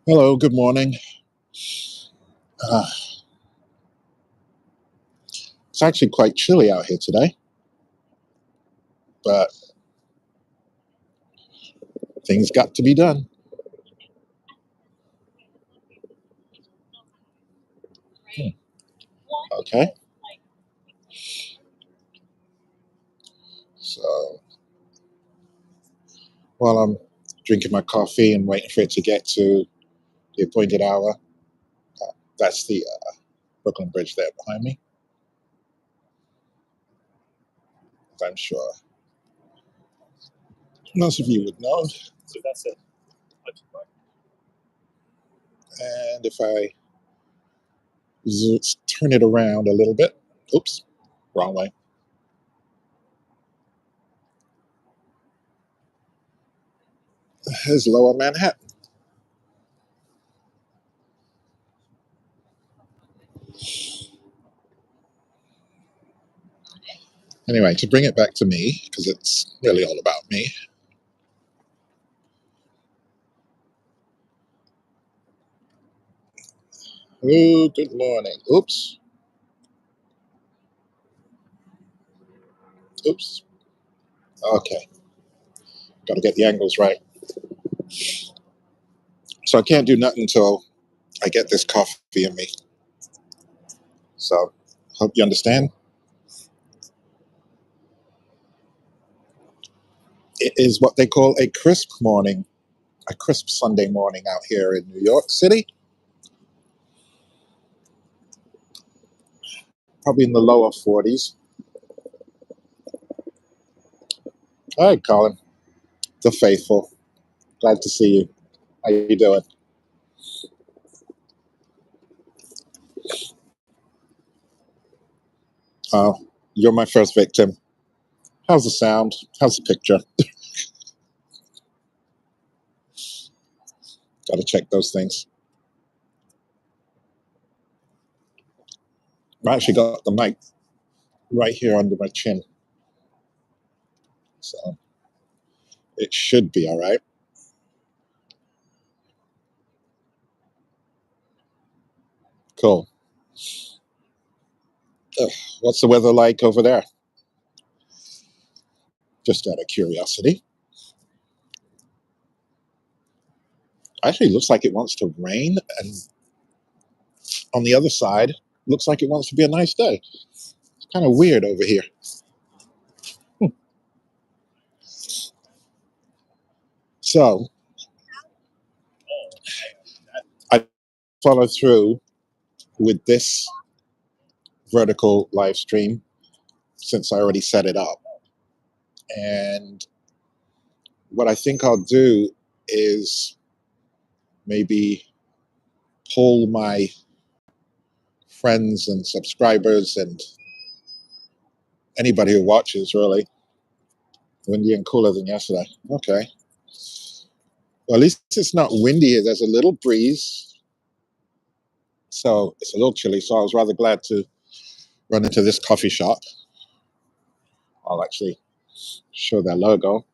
Hello, good morning. Uh, it's actually quite chilly out here today, but things got to be done. Okay, so while I'm drinking my coffee and waiting for it to get to the appointed hour, that's the Brooklyn Bridge there behind me, I'm sure most of you would know. So that's it. And if I turn it around a little bit, oops, wrong way. Here's Lower Manhattan. Anyway, to bring it back to me, because it's really all about me. Oh, good morning. Oops. Oops. Okay. Got to get the angles right. So I can't do nothing until I get this coffee in me. So hope you understand. It is what they call a crisp morning, a crisp Sunday morning out here in New York City. Probably in the lower 40s. Hi, Colin. The faithful. Glad to see you. How you doing? Oh, you're my first victim. How's the sound? How's the picture? Got to check those things. I actually got the mic right here under my chin. So it should be all right. Cool. What's the weather like over there? Just out of curiosity. Actually, looks like it wants to rain, and on the other side, looks like it wants to be a nice day. It's kind of weird over here. So I follow through with this vertical live stream since I already set it up. And what I think I'll do is maybe poll my friends and subscribers and anybody who watches, really. Windy and cooler than yesterday. Okay. Well, at least it's not windy. There's a little breeze. So it's a little chilly. So I was rather glad to run into this coffee shop. I'll actually show their logo.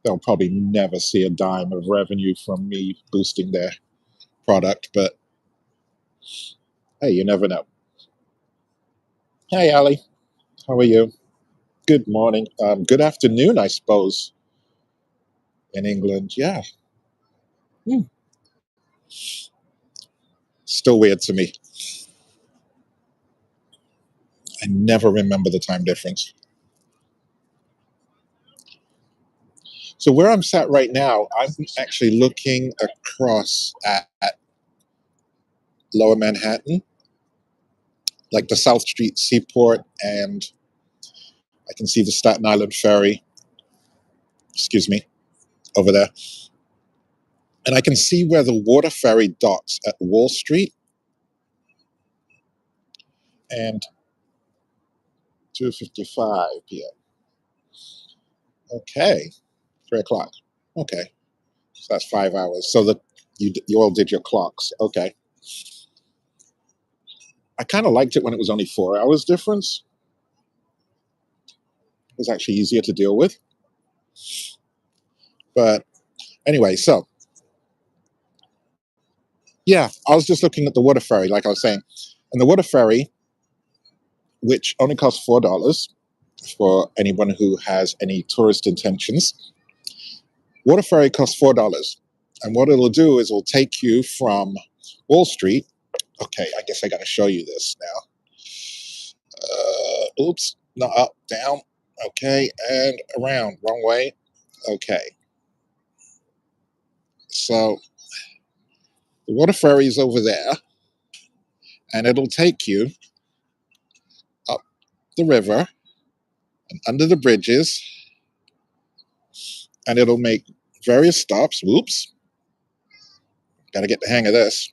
They'll probably never see a dime of revenue from me boosting their product, but hey, you never know. Hey, Ali. How are you? Good morning. Good afternoon, I suppose, in England. Yeah. Hmm. Still weird to me. I never remember the time difference. So where I'm sat right now, I'm actually looking across at Lower Manhattan, like the South Street Seaport, and I can see the Staten Island Ferry, excuse me, over there. And I can see where the water ferry docks at Wall Street, and 2:55 p.m. Okay, 3 o'clock. Okay, so that's 5 hours. So that you all did your clocks. Okay. I kind of liked it when it was only 4 hours difference. It was actually easier to deal with. But anyway, so Yeah, I was just looking at the water ferry, like I was saying. And the water ferry, which only costs $4 for anyone who has any tourist intentions, water ferry costs $4. And what it'll do is it'll take you from Wall Street. Okay, I guess I got to show you this now. Oops, not up, down. Okay, and around, wrong way. Okay, so the water ferry is over there, and it'll take you up the river and under the bridges, and it'll make various stops. Whoops, got to get the hang of this.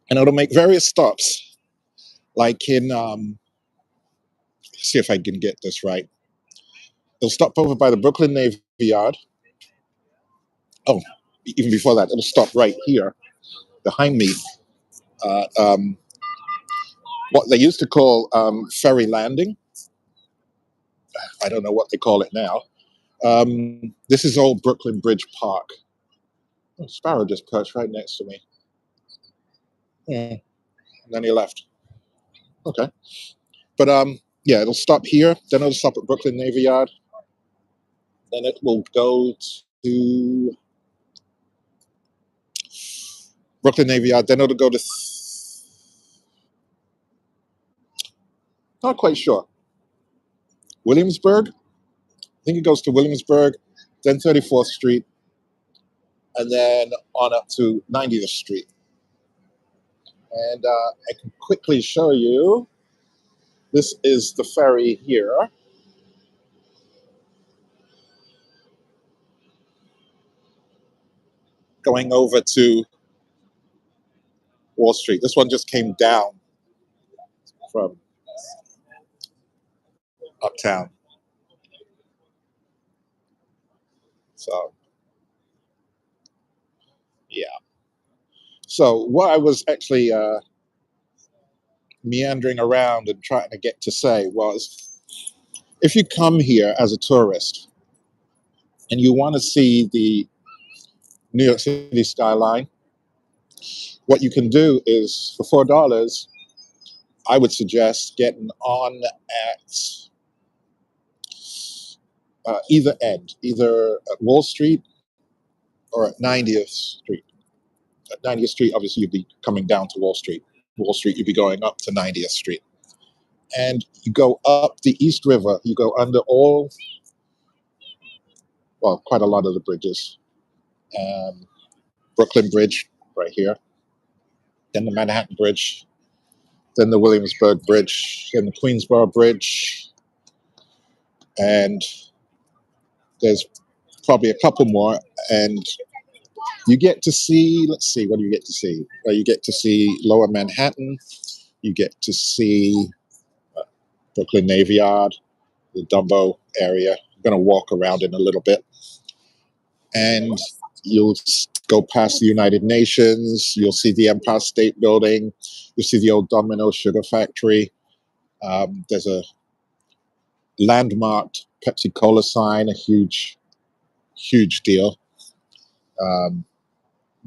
And it'll make various stops, like in, see if I can get this right. It'll stop over by the Brooklyn Navy Yard. Oh, even before that, it'll stop right here behind me. Uh, um, what they used to call Ferry Landing. I don't know what they call it now. This is old Brooklyn Bridge Park. Oh, sparrow just perched right next to me. And then he left. Okay. But yeah, it'll stop here. Then it'll stop at Brooklyn Navy Yard. Then it will go to Brooklyn Navy Yard. Then it'll go to, not quite sure, Williamsburg. I think it goes to Williamsburg, then 34th Street, and then on up to 90th Street. And I can quickly show you. This is the ferry here. Going over to Wall Street. This one just came down from uptown. So, yeah. So, what I was actually meandering around and trying to get to say was, if you come here as a tourist and you want to see the New York City skyline, what you can do is for $4, I would suggest getting on at either end, either at Wall Street or at 90th Street. At 90th Street, obviously, you'd be coming down to Wall Street. Wall Street, you'd be going up to 90th Street. And you go up the East River, you go under all, well, quite a lot of the bridges. Brooklyn Bridge, right here. Then the Manhattan Bridge. Then the Williamsburg Bridge. Then the Queensboro Bridge. And there's probably a couple more. And you get to see, let's see, what do you get to see? You get to see Lower Manhattan. You get to see Brooklyn Navy Yard, the DUMBO area. I'm going to walk around in a little bit. And you'll go past the United Nations. You'll see the Empire State Building. You'll see the old Domino Sugar Factory. There's a landmarked Pepsi Cola sign, a huge, huge deal.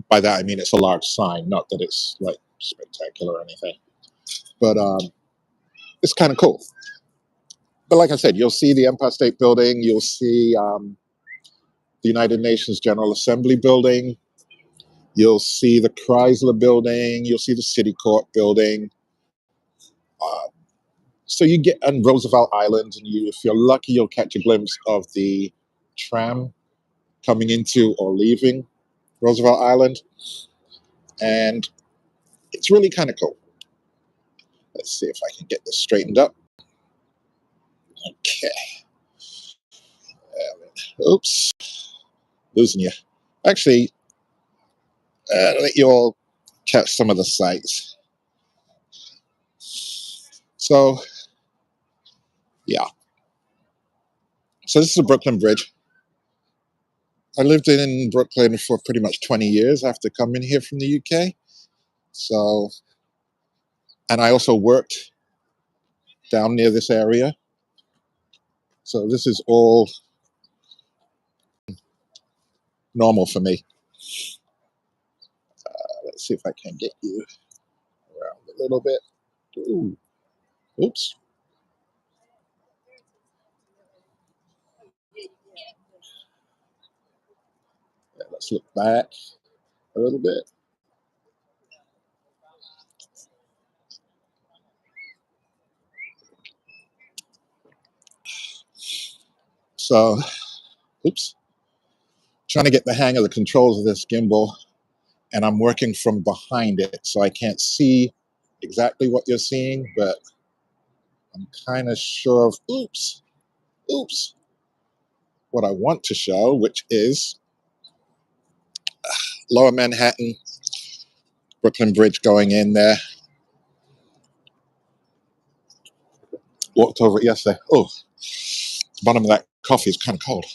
By that, I mean it's a large sign, not that it's like spectacular or anything. But it's kind of cool. But like I said, you'll see the Empire State Building. You'll see the United Nations General Assembly Building. You'll see the Chrysler Building. You'll see the City Court Building. So you get on Roosevelt Island, and if you're lucky, you'll catch a glimpse of the tram coming into or leaving Roosevelt Island. And it's really kind of cool. Let's see if I can get this straightened up. Okay. Oops. Losing you. Actually, I'll let you all catch some of the sights. So, yeah. So this is the Brooklyn Bridge. I lived in Brooklyn for pretty much 20 years after coming here from the UK. So, and I also worked down near this area. So this is all normal for me. see if I can get you around a little bit. Ooh. Oops. Yeah, let's look back a little bit. So, oops. Trying to get the hang of the controls of this gimbal, and I'm working from behind it, so I can't see exactly what you're seeing, but I'm kind of sure of, oops, what I want to show, which is Lower Manhattan, Brooklyn Bridge going in there. Walked over it yesterday. Oh, the bottom of that coffee is kind of cold.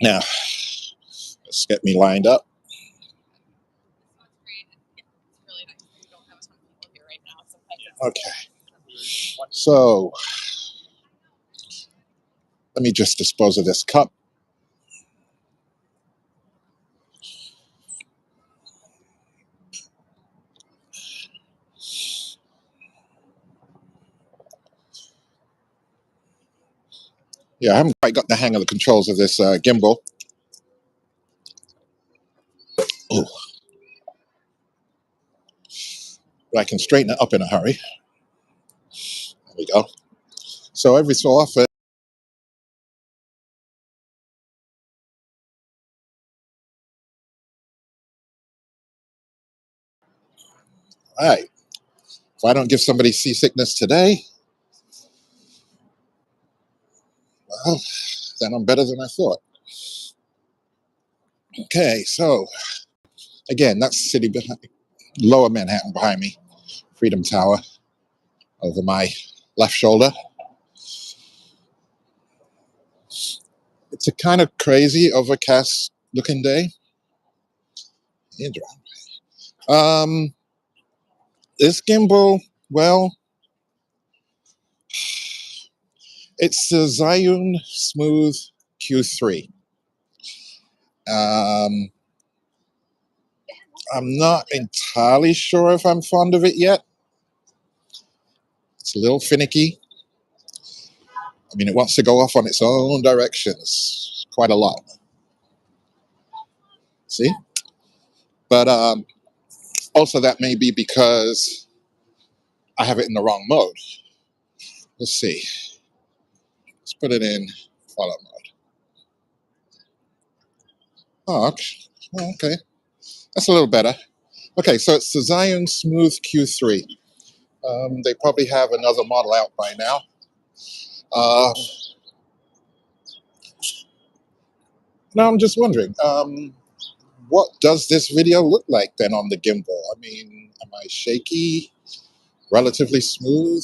Now, let's get me lined up. Okay. So, let me just dispose of this cup. Yeah, I haven't quite got the hang of the controls of this gimbal. Oh, but I can straighten it up in a hurry. There we go. So every so often, all right, if I don't give somebody seasickness today, well, then I'm better than I thought. Okay, so again, that's the city behind, Lower Manhattan behind me, Freedom Tower over my left shoulder. It's a kind of crazy, overcast looking day. This gimbal, well, it's the Zhiyun Smooth Q3. I'm not entirely sure if I'm fond of it yet. It's a little finicky. I mean, it wants to go off on its own directions quite a lot. See? But also that may be because I have it in the wrong mode. Let's see. Let's put it in follow mode. Oh, okay. That's a little better. Okay, so it's the Zhiyun Smooth Q3. They probably have another model out by now. Now I'm just wondering, what does this video look like then on the gimbal? I mean, am I shaky? Relatively smooth?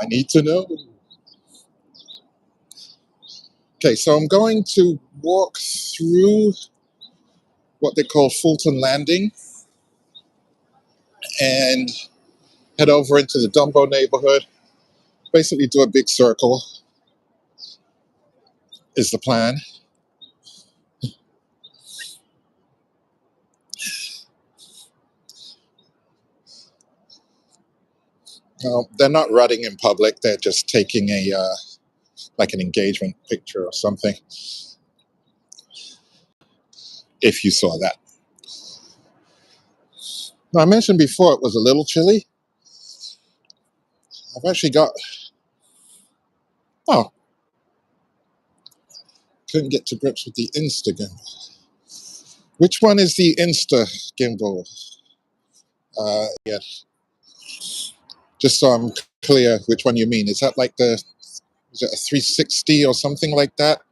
I need to know. Okay, so I'm going to walk through what they call Fulton Landing and head over into the DUMBO neighborhood. Basically do a big circle is the plan. They're not running in public. They're just taking a like an engagement picture or something. If you saw that. Now, I mentioned before it was a little chilly. I've actually got, oh, couldn't get to grips with the Insta gimbal. Which one is the Insta gimbal? Yeah, just so I'm clear which one you mean. Is that like is it a 360 or something like that?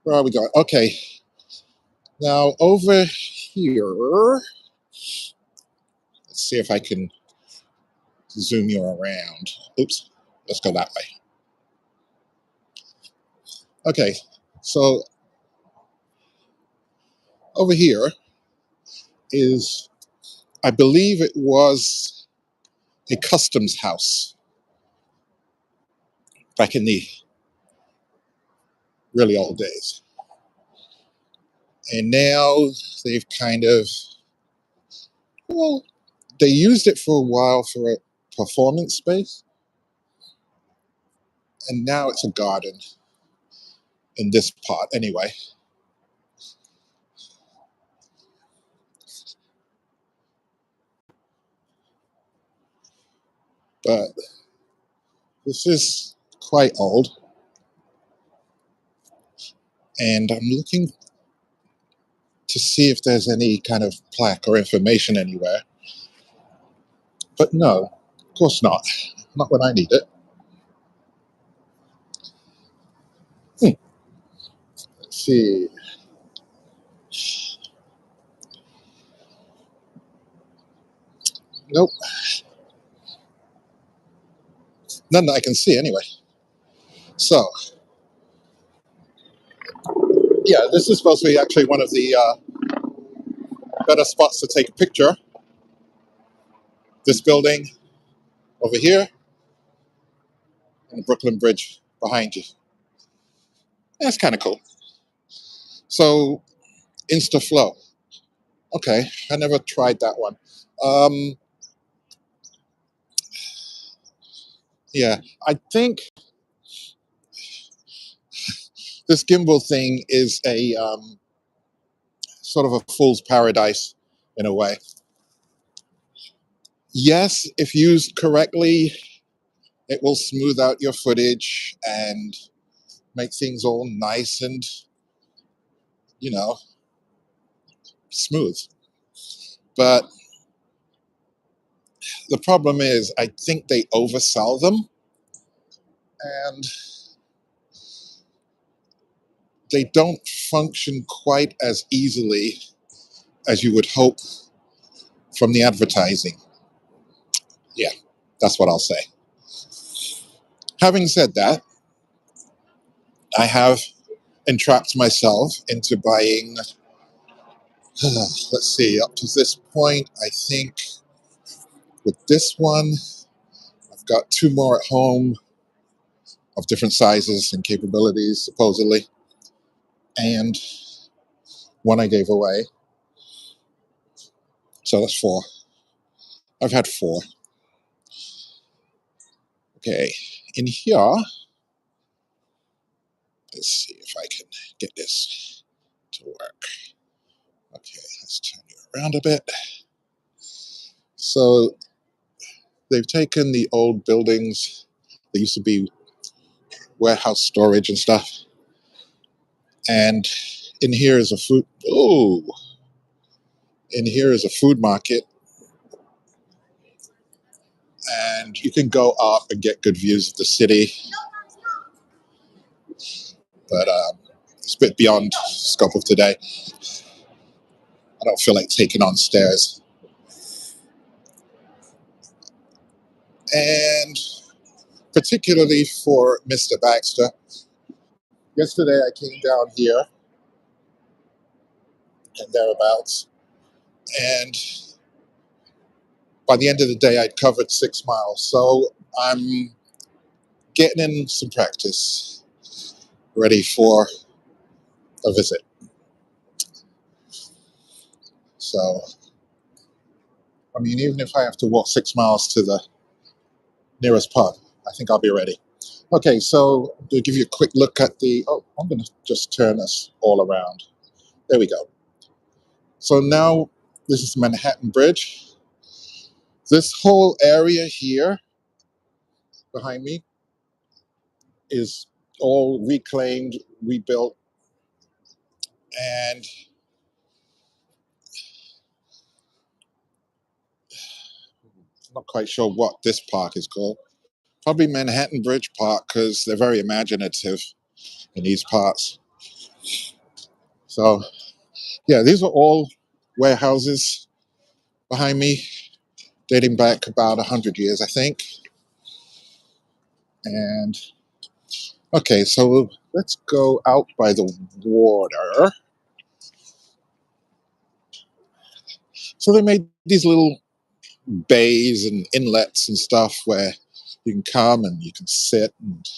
Where are we going? Okay. Now over here, let's see if I can zoom you around. Oops, let's go that way. Okay, so over here is, I believe it was a customs house back in the really old days. And now they've kind of, well, they used it for a while for a performance space, and now it's a garden in this part anyway. But this is quite old, and I'm looking to see if there's any kind of plaque or information anywhere. But no, of course not. Not when I need it. Let's see. Nope. None that I can see anyway. So, yeah, this is supposed to be actually one of the better spots to take a picture. This building over here and the Brooklyn Bridge behind you. That's kind of cool. So, InstaFlow. Okay, I never tried that one. Yeah, I think this gimbal thing is a sort of a fool's paradise in a way. Yes, if used correctly, it will smooth out your footage and make things all nice and, you know, smooth. But the problem is, I think they oversell them, and they don't function quite as easily as you would hope from the advertising. Yeah, that's what I'll say. Having said that, I have entrapped myself into buying, let's see, up to this point, I think with this one, I've got 2 more at home of different sizes and capabilities, supposedly, and 1 I gave away. So that's 4. I've had 4. Okay, in here, let's see if I can get this to work. Okay, let's turn you around a bit. So they've taken the old buildings. There used to be warehouse storage and stuff. And in here is a food, in here is a food market. And you can go up and get good views of the city. But it's a bit beyond scope of today. I don't feel like taking on stairs. And particularly for Mr. Baxter, yesterday I came down here and thereabouts, and by the end of the day I'd covered 6 miles. So I'm getting in some practice, ready for a visit. So, I mean, even if I have to walk 6 miles to the nearest pub, I think I'll be ready. Okay, so to give you a quick look at the, I'm going to just turn us all around. There we go. So now this is Manhattan Bridge. This whole area here behind me is all reclaimed, rebuilt, and I'm not quite sure what this park is called. Probably Manhattan Bridge Park, because they're very imaginative in these parts. So, yeah, these are all warehouses behind me, dating back about 100 years, I think. And, okay, so let's go out by the water. So they made these little bays and inlets and stuff where you can come and you can sit and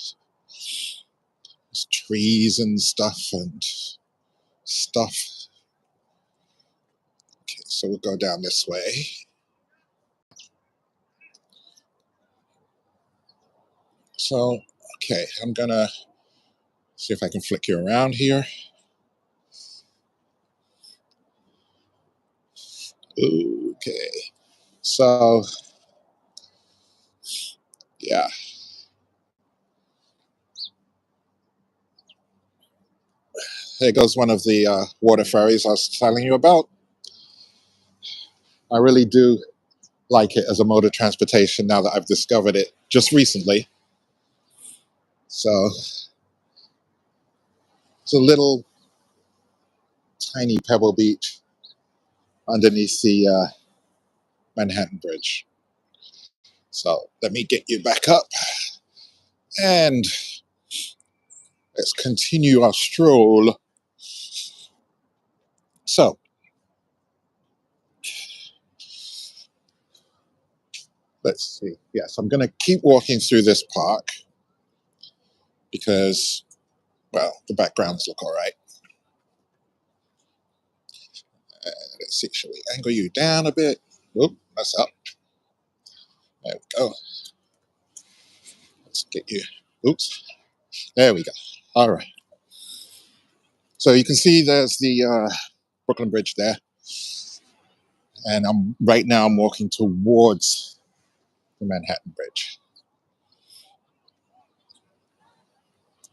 There's trees and stuff and stuff. Okay, so we'll go down this way. So, okay, I'm gonna see if I can flick you around here. Okay, so yeah, there goes one of the water ferries I was telling you about. I really do like it as a mode of transportation now that I've discovered it just recently. So it's a little tiny pebble beach underneath the Manhattan Bridge. So let me get you back up and let's continue our stroll. So let's see. Yes, I'm going to keep walking through this park because, well, the backgrounds look all right. Let's see, shall we angle you down a bit? Oop, that's up. There we go. Let's get you. Oops. There we go. All right. So you can see there's the Brooklyn Bridge there. And right now I'm walking towards the Manhattan Bridge.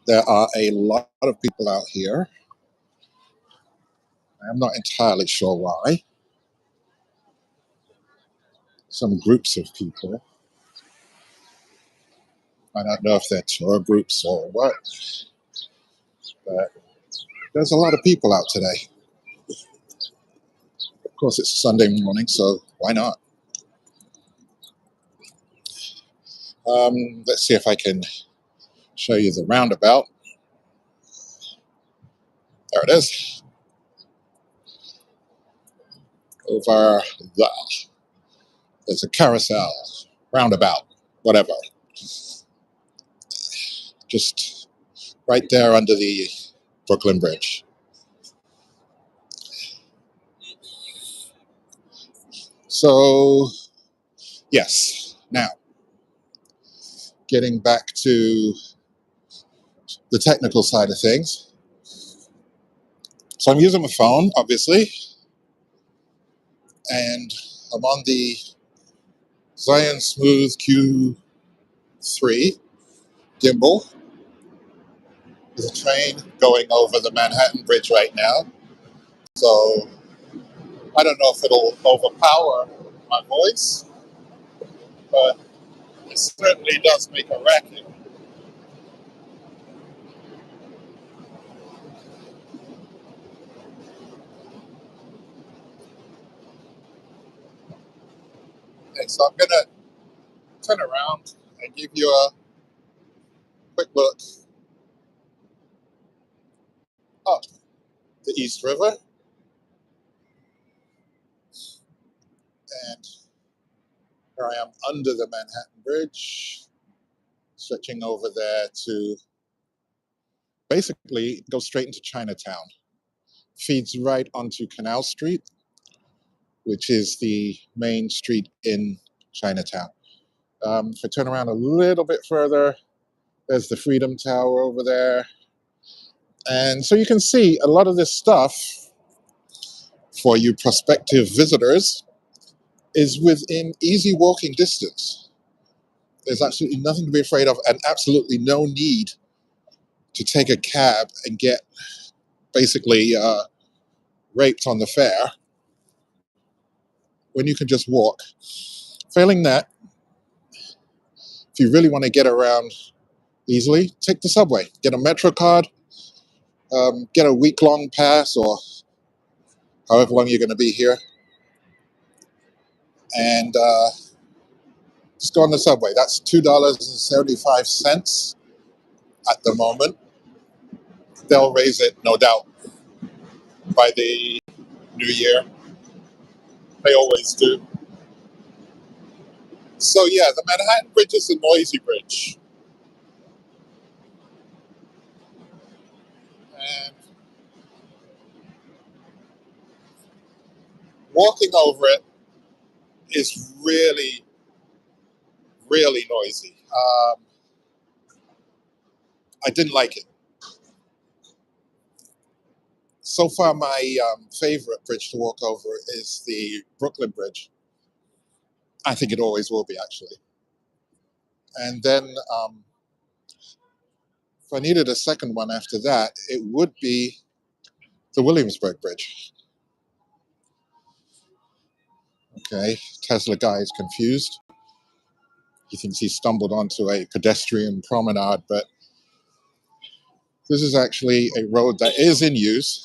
There are a lot of people out here. I'm not entirely sure why. Some groups of people. I don't know if they're tour groups or what, but there's a lot of people out today. Of course, it's a Sunday morning, so why not? Let's see if I can show you the roundabout. There it is. Over there. There's a carousel, roundabout, whatever. Just right there under the Brooklyn Bridge. So, yes. Now, getting back to the technical side of things. So I'm using my phone, obviously, and I'm on the Zion Smooth Q3 gimbal. There's a train going over the Manhattan Bridge right now. So I don't know if it'll overpower my voice, but it certainly does make a racket. Okay, so I'm gonna turn around and give you a quick look up the East River. And here I am under the Manhattan Bridge, stretching over there to basically go straight into Chinatown. Feeds right onto Canal Street, which is the main street in Chinatown. If I turn around a little bit further, there's the Freedom Tower over there. And so you can see a lot of this stuff for you prospective visitors is within easy walking distance. There's absolutely nothing to be afraid of and absolutely no need to take a cab and get basically raped on the fare when you can just walk. Failing that, if you really want to get around easily, take the subway, get a Metro card, get a week-long pass or however long you're going to be here, and just go on the subway. That's $2.75 at the moment. They'll raise it, no doubt, by the new year. They always do. So yeah, the Manhattan Bridge is a noisy bridge. Walking over it is really, really noisy. I didn't like it. So far, my favorite bridge to walk over is the Brooklyn Bridge. I think it always will be, actually. And then if I needed a second one after that, it would be the Williamsburg Bridge. Okay, Tesla guy is confused. He thinks he stumbled onto a pedestrian promenade, but this is actually a road that is in use.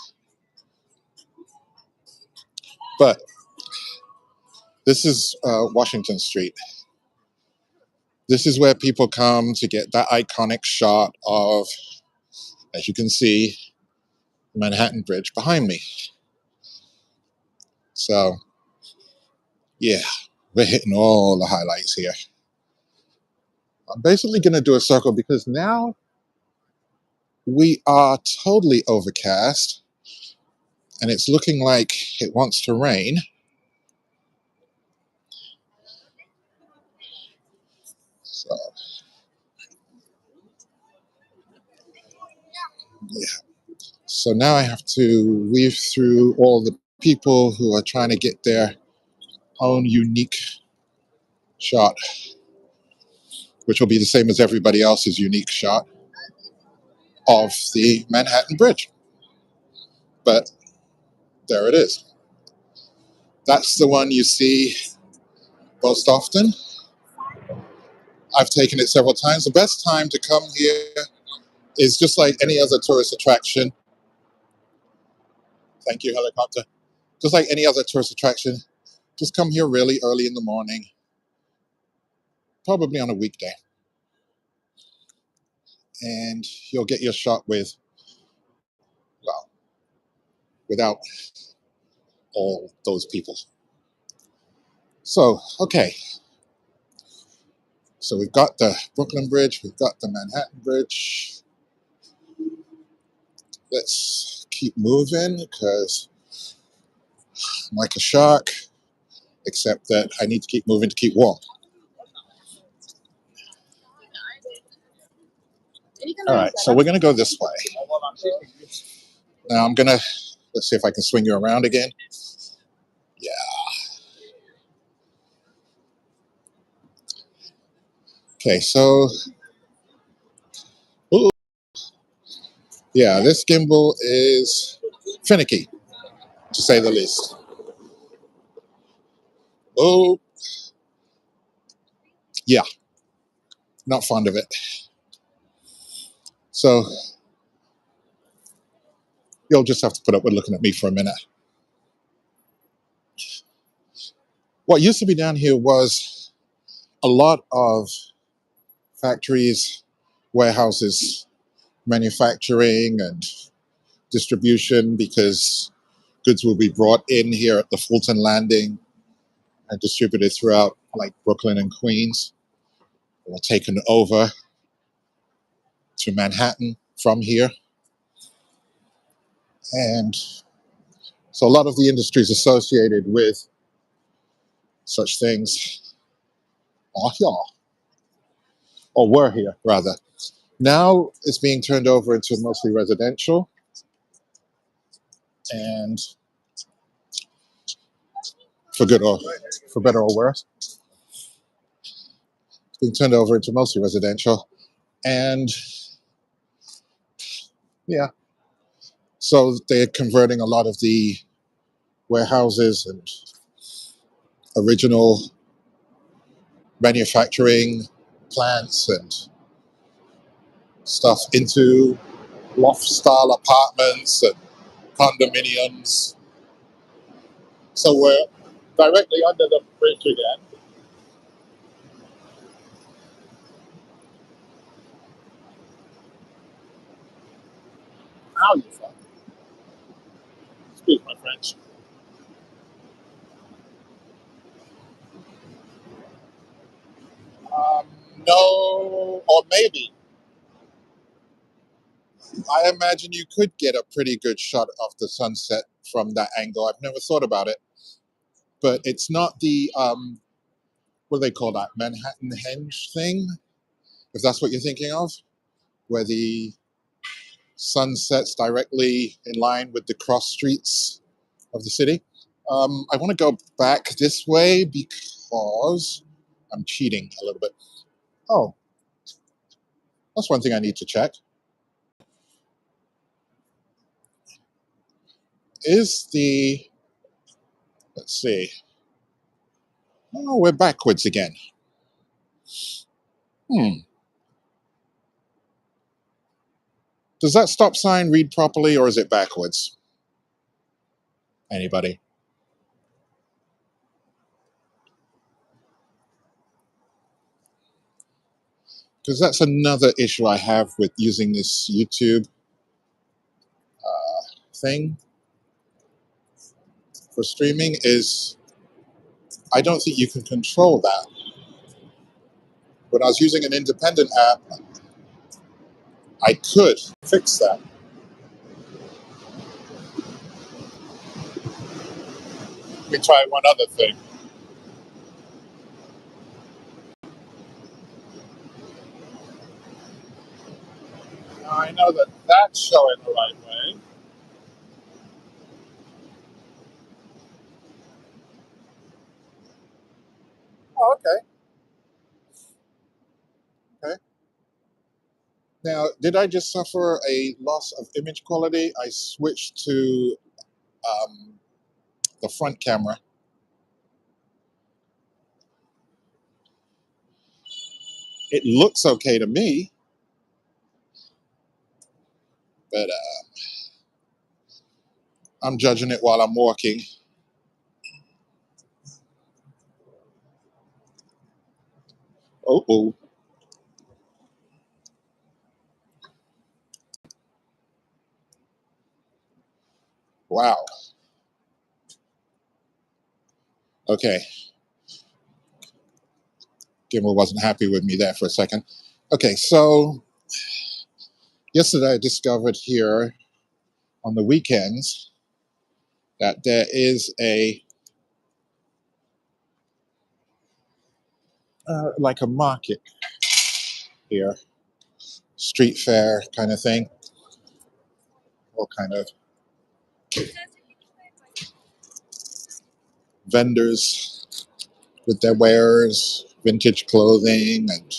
But this is Washington Street. This is where people come to get that iconic shot of, as you can see, the Manhattan Bridge behind me. So, yeah, we're hitting all the highlights here. I'm basically going to do a circle because now we are totally overcast and it's looking like it wants to rain. So, yeah. So now I have to weave through all the people who are trying to get their own unique shot, which will be the same as everybody else's unique shot of the Manhattan Bridge. But there it is. That's the one you see most often. I've taken it several times. The best time to come here is just like any other tourist attraction. Thank you, helicopter. Just like any other tourist attraction, just come here really early in the morning, probably on a weekday. And you'll get your shot with, well, without all those people. So, okay. So we've got the Brooklyn Bridge, we've got the Manhattan Bridge. Let's keep moving because I'm like a shark, except that I need to keep moving to keep warm. All right, so we're going to go this way. Now I'm going to, let's see if I can swing you around again. Yeah. Okay, so, ooh, yeah, this gimbal is finicky, to say the least. Oh, yeah, not fond of it. So you'll just have to put up with looking at me for a minute. What used to be down here was a lot of factories, warehouses, manufacturing and distribution, because goods will be brought in here at the Fulton Landing and distributed throughout like Brooklyn and Queens, or taken over to Manhattan from here. And so a lot of the industries associated with such things are here, or were here rather. Now it's being turned over into mostly residential, and for good or for better or worse, it's being turned over into mostly residential. And yeah, so they're converting a lot of the warehouses and original manufacturing plants and stuff into loft style apartments and condominiums. So we're directly under the bridge again. How you from? Excuse my French. No, or maybe. I imagine you could get a pretty good shot of the sunset from that angle. I've never thought about it. but it's not the what do they call that, Manhattan Henge thing, if that's what you're thinking of, where the sun sets directly in line with the cross streets of the city. I want to go back this way because I'm cheating a little bit. Oh, that's one thing I need to check. Is the, let's see. Oh, we're backwards again. Does that stop sign read properly, or is it backwards? Anybody? Because that's another issue I have with using this YouTube thing for streaming is I don't think you can control that. When I was using an independent app, I could fix that. Let me try one other thing. Now I know that that's showing the right way. Oh, okay. Okay. Now, did I just suffer a loss of image quality? I switched to um, the front camera. It looks okay to me, but I'm judging it while I'm walking. Oh. Wow. Okay. Gimel wasn't happy with me there for a second. Okay, so yesterday I discovered here on the weekends that there is a like a market here, street fair kind of thing, all kind of vendors with their wares, vintage clothing, and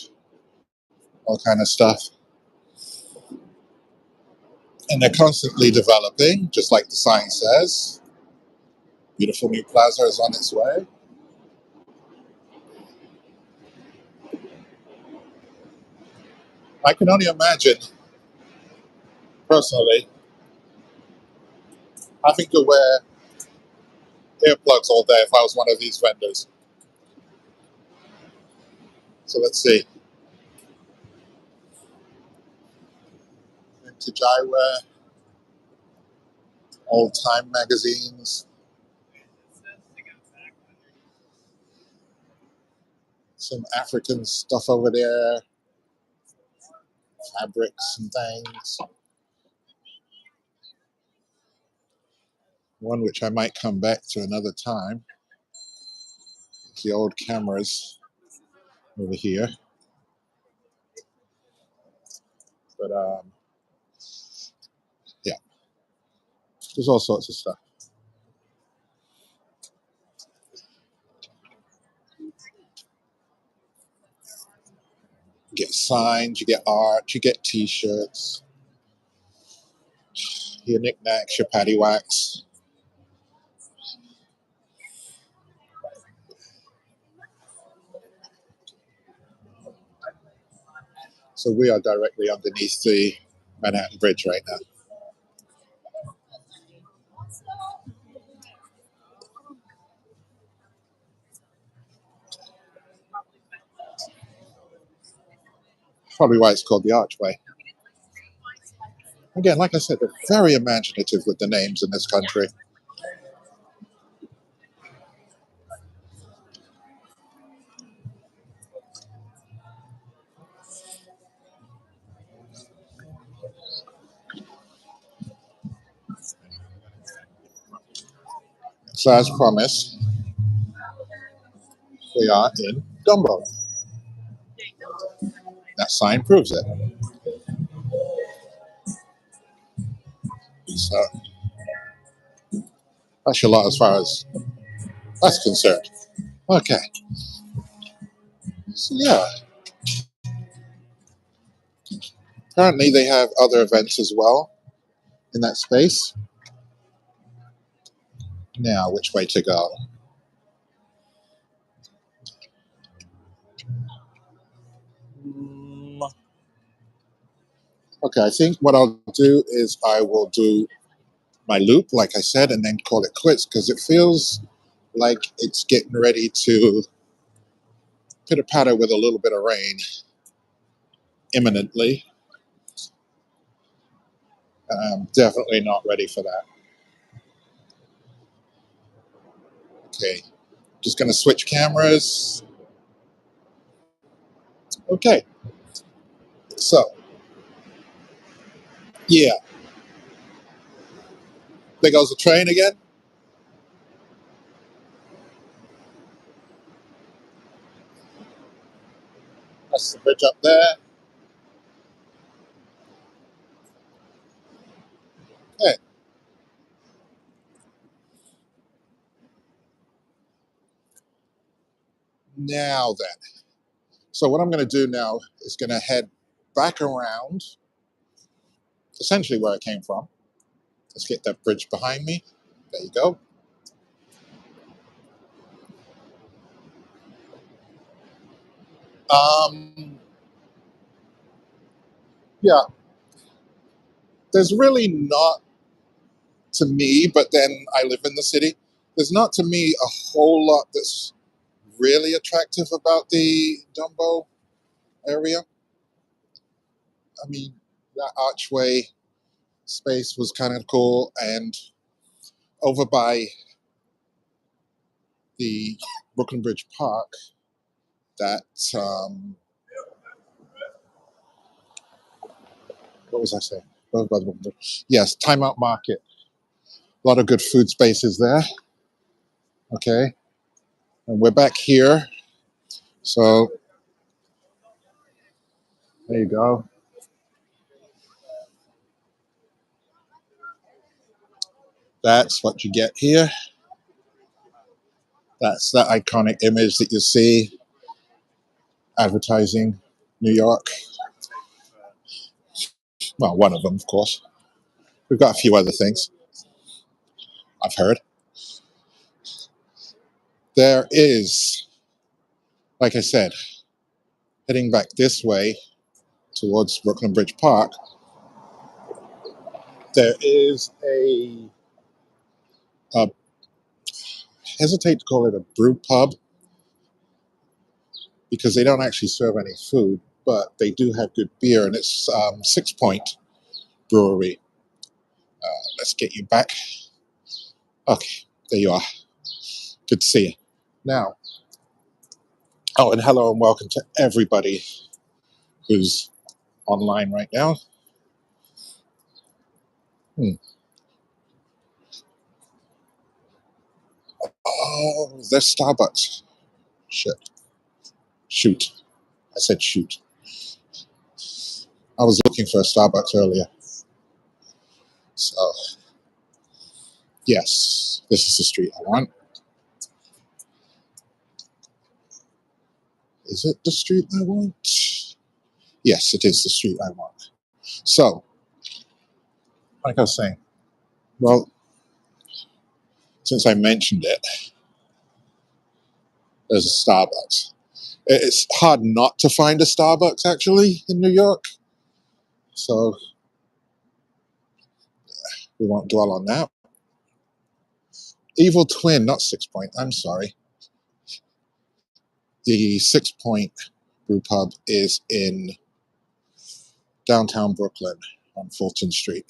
all kind of stuff. And they're constantly developing, just like the sign says. Beautiful new plaza is on its way. I can only imagine, personally, having to wear earplugs all day if I was one of these vendors. So let's see. Vintage eyewear, old time magazines, some African stuff over there, fabrics and things. One which I might come back to another time. It's the old cameras over here. But yeah, there's all sorts of stuff. You get signs, you get art, you get t-shirts, your knickknacks, your paddywhacks. So we are directly underneath the Manhattan Bridge right now. Probably why it's called the Archway. Again, like I said, they're very imaginative with the names in this country. So as promised, We are in DUMBO. That sign proves it. So that's a lot as far as that's concerned. Okay. So yeah. Apparently they have other events as well in that space. Now, which way to go? Okay, I think what I'll do is I will do my loop, like I said, and then call it quits because it feels like it's getting ready to pitter patter with a little bit of rain imminently. I'm definitely not ready for that. Okay, just going to switch cameras. Okay, so yeah, there goes the train again. That's the bridge up there. Okay, now then. So what I'm going to do now is going to head back around, essentially where I came from. Let's get that bridge behind me. There you go. Yeah, there's really not to me, but then I live in the city. There's not to me a whole lot that's really attractive about the Dumbo area. I mean, that archway space was kind of cool, and over by the Brooklyn Bridge Park, that what was I saying? Over by the Brooklyn Bridge. Yes, TimeOut Market. A lot of good food spaces there. Okay, and we're back here. So there you go. That's what you get here. That's that iconic image that you see advertising New York. Well, one of them, of course. We've got a few other things I've heard. There is, like I said, heading back this way towards Brooklyn Bridge Park, there is a hesitate to call it a brew pub because they don't actually serve any food, but they do have good beer, and it's 6 Point Brewery. Let's get you back. Okay, there you are. Good to see you. Now, oh, and hello and welcome to everybody who's online right now. Oh, there's Starbucks. Shit. Shoot. I said shoot. I was looking for a Starbucks earlier. So, yes, this is the street I want. Is it the street I want? Yes, it is the street I want. So, like I was saying, well, since I mentioned it, there's a Starbucks. It's hard not to find a Starbucks, actually, in New York. So, we won't dwell on that. Evil Twin, not 6 Point, I'm sorry. The 6 Point Brew Pub is in downtown Brooklyn on Fulton Street.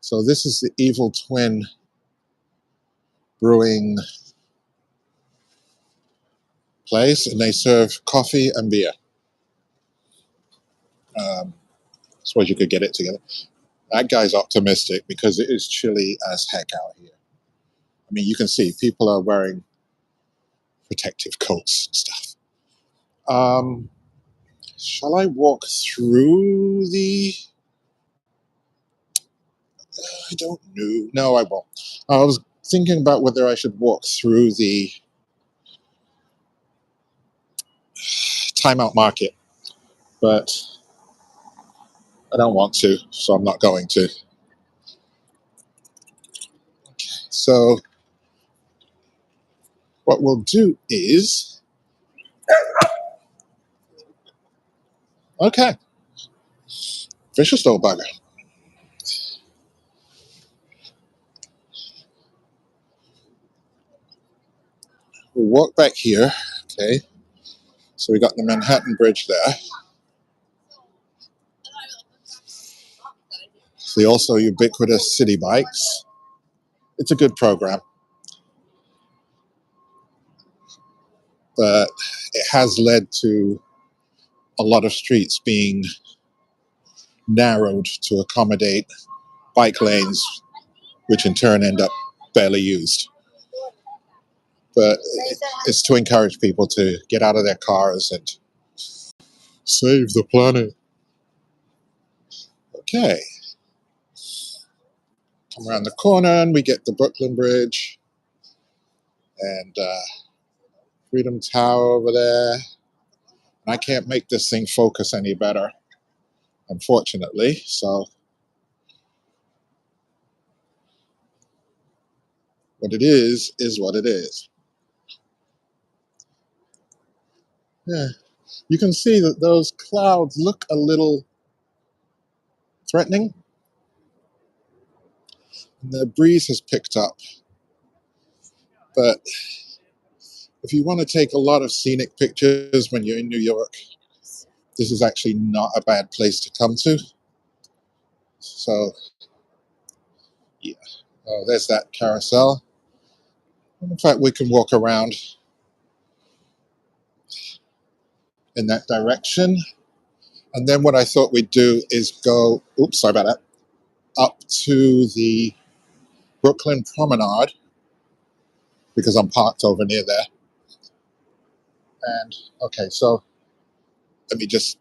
So this is the Evil Twin Brewing place, and they serve coffee and beer. Suppose you could get it together. That guy's optimistic because it is chilly as heck out here. I mean, you can see people are wearing protective coats and stuff. Shall I walk through the... I don't know. No, I won't. I was thinking about whether I should walk through the TimeOut Market, but I don't want to, so I'm not going to. So what we'll do is... Okay. Vicious little bugger. We'll walk back here. Okay. So we got the Manhattan Bridge there. The also ubiquitous city bikes. It's a good program, but it has led to a lot of streets being narrowed to accommodate bike lanes, which in turn end up barely used. But it's to encourage people to get out of their cars and save the planet. Okay. Come around the corner and we get the Brooklyn Bridge and Freedom Tower over there. And I can't make this thing focus any better, unfortunately. So what it is what it is. Yeah. You can see that those clouds look a little threatening. And the breeze has picked up. But if you want to take a lot of scenic pictures when you're in New York, this is actually not a bad place to come to. So, yeah. Oh, there's that carousel. In fact, we can walk around in that direction. And then what I thought we'd do is go, oops, sorry about that, up to the Brooklyn Promenade, because I'm parked over near there. And, okay, so let me just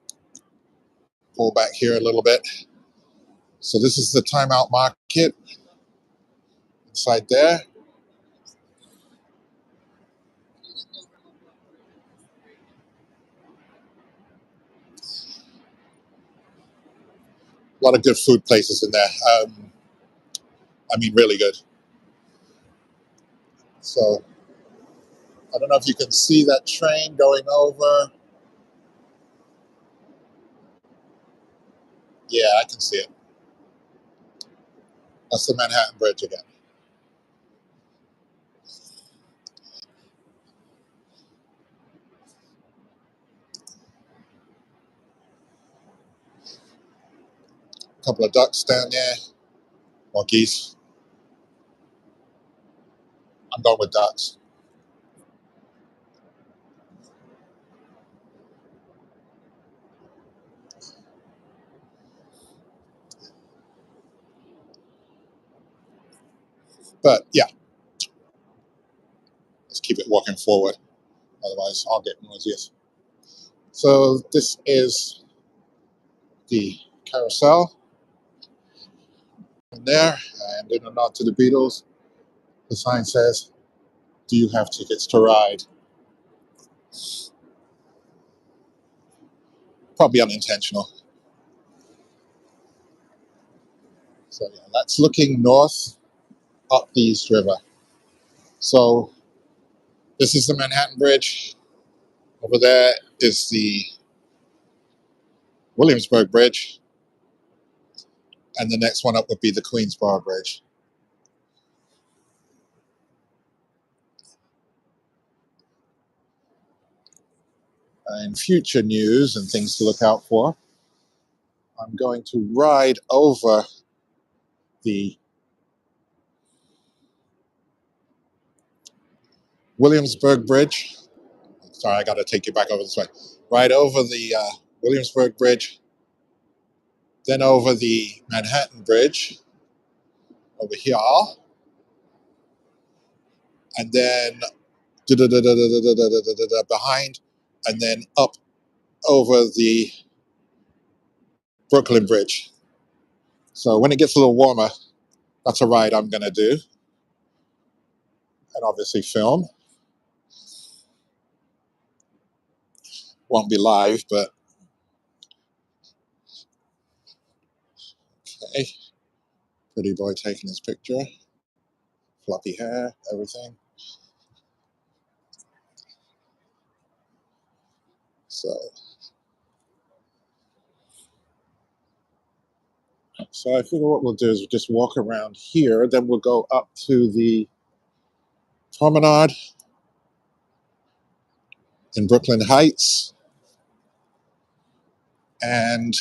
pull back here a little bit. So this is the TimeOut Market inside there. A lot of good food places in there. I mean, really good. So I don't know if you can see that train going over. Yeah, I can see it. That's the Manhattan Bridge again. A couple of ducks down there, or geese. I'm going with ducks. But yeah, let's keep it walking forward. Otherwise, I'll get nauseous. So this is the carousel in there, and in a nod to the Beatles, the sign says, "Do you have tickets to ride?" Probably unintentional. So yeah, that's looking north up the East River. So this is the Manhattan Bridge. Over there is the Williamsburg Bridge. And the next one up would be the Queensboro Bridge. In future news and things to look out for, I'm going to ride over the Williamsburg Bridge. Sorry, I got to take you back over this way. Ride over the Williamsburg Bridge, then over the Manhattan Bridge, over here, and then behind, and then up over the Brooklyn Bridge. So when it gets a little warmer, that's a ride I'm going to do, and obviously film. Won't be live, but okay. Pretty boy taking his picture. Floppy hair, everything. So I figure what we'll do is we'll just walk around here, then we'll go up to the promenade in Brooklyn Heights, and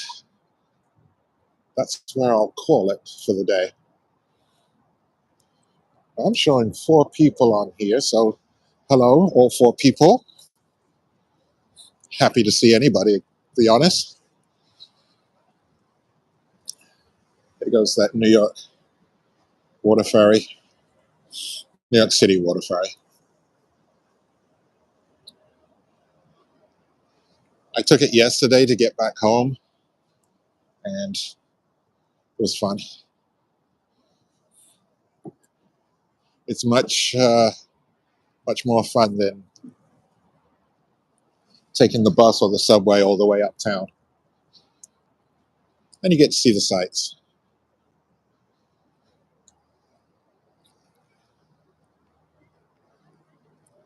that's where I'll call it for the day. I'm showing 4 people on here, so hello, all 4 people. Happy to see anybody, to be honest. There goes that New York water ferry, New York City water ferry. I took it yesterday to get back home, and it was fun. It's much more fun than taking the bus or the subway all the way uptown. And you get to see the sights.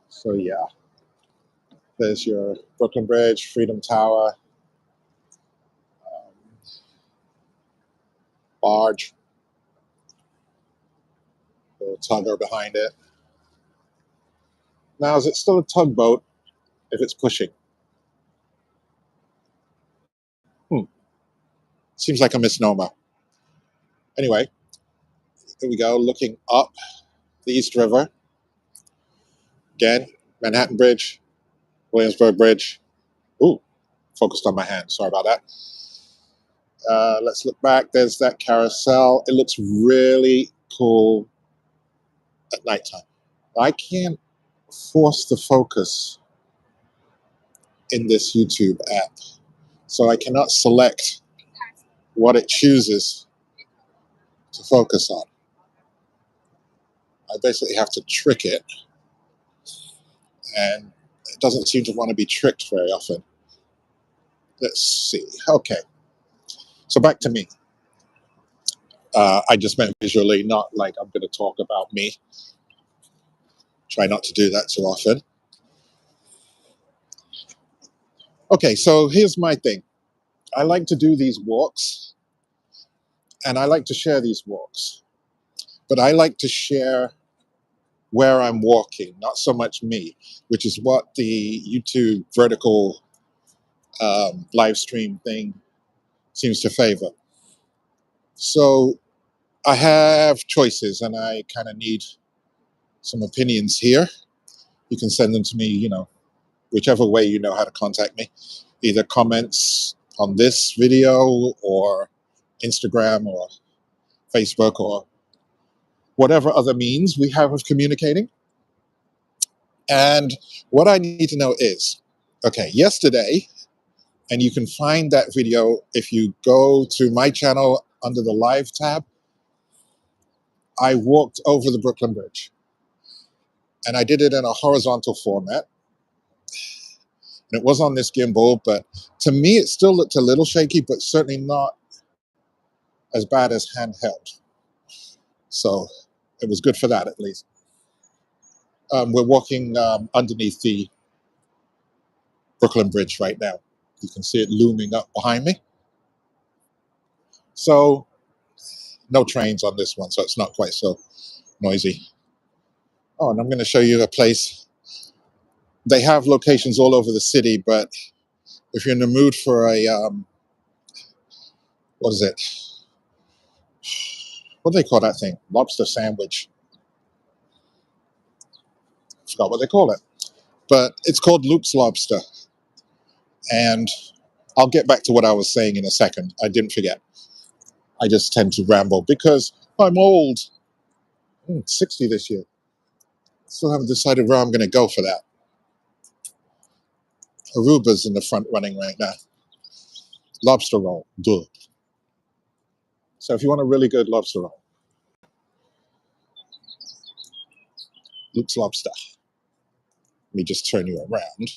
So yeah, there's your Brooklyn Bridge, Freedom Tower, barge, little tugger behind it. Now, is it still a tugboat if it's pushing? Seems like a misnomer. Anyway, here we go, looking up the East River. Again, Manhattan Bridge, Williamsburg Bridge. Ooh, focused on my hand. Sorry about that. Let's look back. There's that carousel. It looks really cool at nighttime. I can't force the focus in this YouTube app, so I cannot select what it chooses to focus on. I basically have to trick it, and it doesn't seem to want to be tricked very often. Let's see. Okay, so back to me. I just meant visually, not like I'm going to talk about me. Try not to do that too often. Okay, so here's my thing. I like to do these walks, and I like to share these walks. But I like to share where I'm walking, not so much me, which is what the YouTube vertical live stream thing seems to favor. So I have choices, and I kind of need some opinions here. You can send them to me, whichever way you know how to contact me, either comments on this video or Instagram or Facebook or whatever other means we have of communicating. And what I need to know is, okay, yesterday, and you can find that video if you go to my channel under the live tab, I walked over the Brooklyn Bridge. And I did it in a horizontal format. And it was on this gimbal, but to me, it still looked a little shaky, but certainly not as bad as handheld. So it was good for that, at least. We're walking underneath the Brooklyn Bridge right now. You can see it looming up behind me. So no trains on this one, so it's not quite so noisy. Oh, and I'm going to show you a place. They have locations all over the city, but if you're in the mood for a, what is it? What do they call that thing? Lobster sandwich. I forgot what they call it. But it's called Luke's Lobster. And I'll get back to what I was saying in a second. I didn't forget. I just tend to ramble because I'm old. 60 this year. Still haven't decided where I'm going to go for that. Aruba's in the front running right now. Lobster roll, duh. So if you want a really good lobster roll, Luke's Lobster. Let me just turn you around.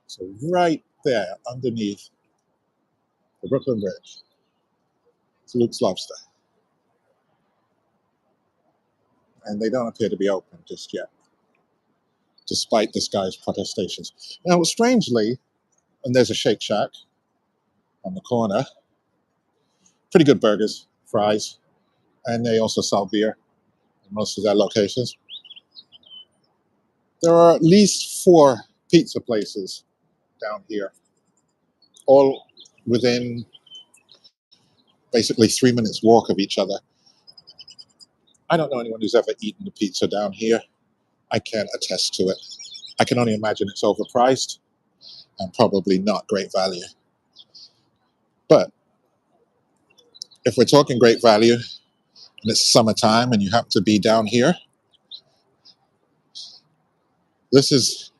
So right there underneath the Brooklyn Bridge, it's Luke's Lobster. And they don't appear to be open just yet, despite this guy's protestations. Now, strangely, and there's a Shake Shack on the corner. Pretty good burgers, fries, and they also sell beer in most of their locations. There are at least 4 pizza places down here, all within basically 3 minutes walk of each other. I don't know anyone who's ever eaten the pizza down here. I can't attest to it. I can only imagine it's overpriced and probably not great value. But if we're talking great value and it's summertime and you happen to be down here, this is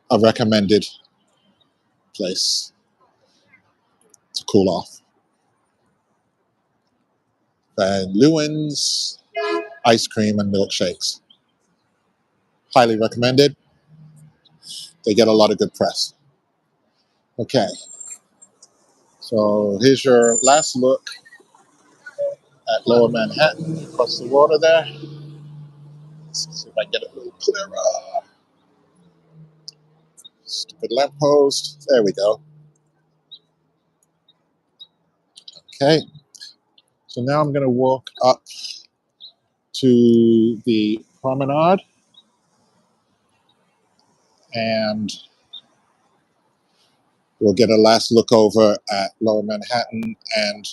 a recommended place to cool off. Van Leeuwen's ice cream and milkshakes. Highly recommended. They get a lot of good press. Okay. So here's your last look at Lower Manhattan across the water there. Let's see if I can get it a little clearer. Stupid lamppost. There we go. Okay. So now I'm going to walk up to the promenade and we'll get a last look over at Lower Manhattan and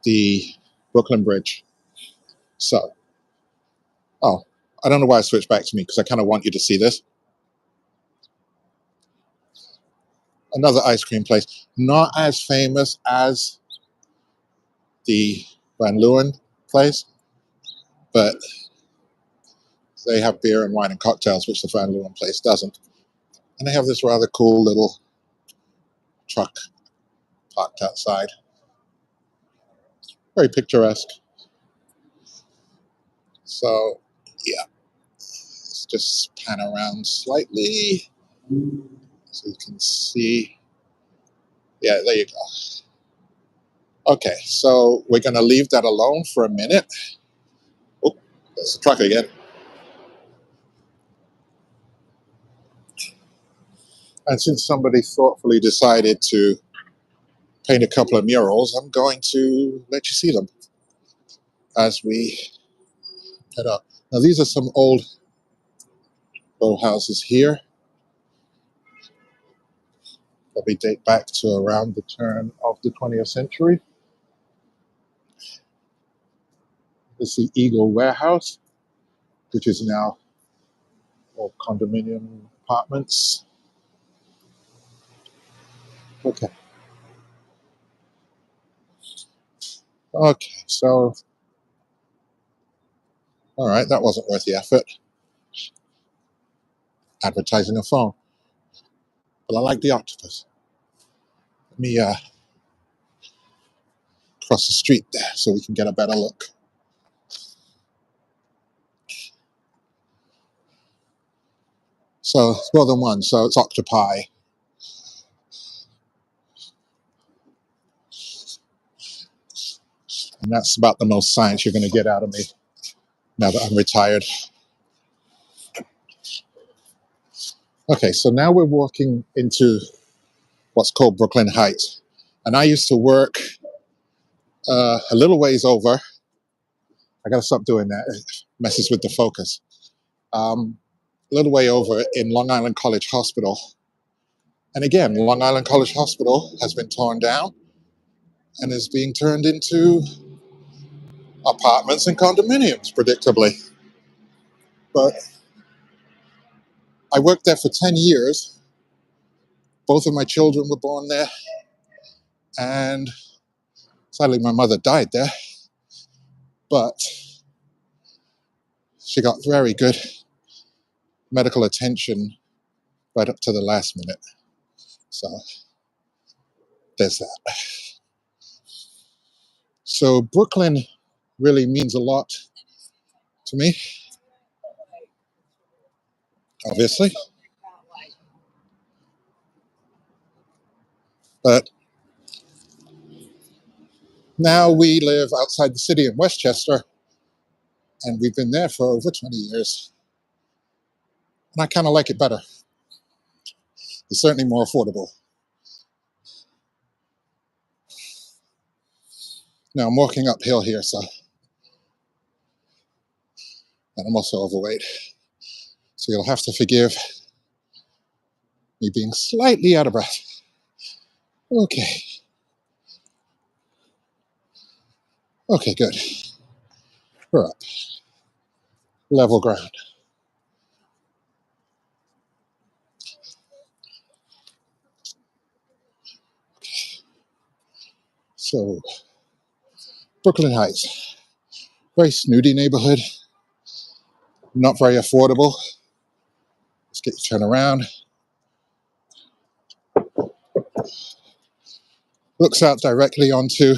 the Brooklyn Bridge. So, oh, I don't know why I switched back to me because I kind of want you to see this. Another ice cream place, not as famous as the Van Leeuwen place, but they have beer and wine and cocktails, which the Van Leeuwen place doesn't. And they have this rather cool little truck parked outside. Very picturesque. So, yeah, let's just pan around slightly so you can see. Yeah, there you go. Okay, so we're going to leave that alone for a minute. Oh, there's the truck again. And since somebody thoughtfully decided to paint a couple of murals, I'm going to let you see them as we head up. Now, these are some old row houses here. Probably date back to around the turn of the 20th century. This is the Eagle Warehouse, which is now all condominium apartments. Okay. Okay, so, all right, that wasn't worth the effort. Advertising a phone. But I like the octopus. Let me cross the street there so we can get a better look. So it's more than one, so it's octopi. And that's about the most science you're going to get out of me now that I'm retired. Okay, so now we're walking into what's called Brooklyn Heights. And I used to work a little ways over. I got to stop doing that. It messes with the focus. A little way over in Long Island College Hospital. And again, Long Island College Hospital has been torn down and is being turned into apartments and condominiums, predictably. But I worked there for 10 years. Both of my children were born there. And sadly, my mother died there, but she got very good medical attention right up to the last minute. So there's that. So Brooklyn really means a lot to me, obviously. But now we live outside the city in Westchester, and we've been there for over 20 years. And I kind of like it better. It's certainly more affordable. Now I'm walking uphill here, so, and I'm also overweight. So you'll have to forgive me being slightly out of breath. Okay. Okay, good. We're up. Level ground. So, Brooklyn Heights. Very snooty neighborhood. Not very affordable. Let's get you turned around. Looks out directly onto